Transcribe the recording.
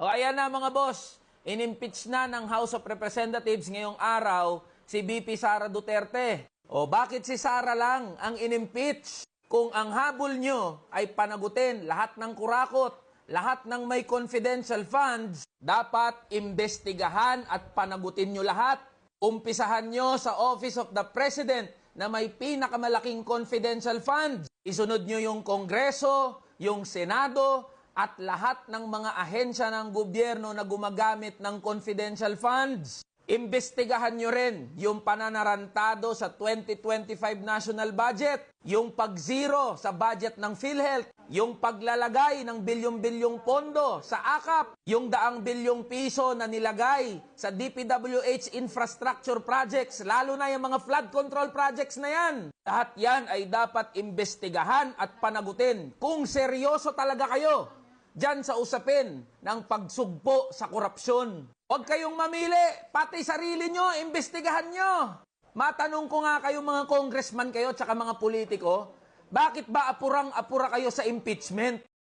O ayan na mga boss, inimpeach na ng House of Representatives ngayong araw si VP Sara Duterte. O bakit si Sara lang ang inimpeach? Kung ang habol nyo ay panagutin lahat ng kurakot, lahat ng may confidential funds, dapat imbestigahan at panagutin nyo lahat. Umpisahan nyo sa Office of the President na may pinakamalaking confidential funds. Isunod nyo yung Kongreso, yung Senado, at lahat ng mga ahensya ng gobyerno na gumagamit ng confidential funds. Imbestigahan nyo rin yung pananarantado sa 2025 national budget, yung pag-zero sa budget ng PhilHealth, yung paglalagay ng bilyong-bilyong pondo sa AKAP, yung daang bilyong piso na nilagay sa DPWH infrastructure projects, lalo na yung mga flood control projects na yan. Lahat yan ay dapat imbestigahan at panagutin kung seryoso talaga kayo diyan sa usapin ng pagsugpo sa korupsyon. Huwag kayong mamili, pati sarili nyo, imbestigahan nyo. Matanong ko nga kayo mga congressman kayo, tsaka mga politiko, bakit ba apurang-apura kayo sa impeachment?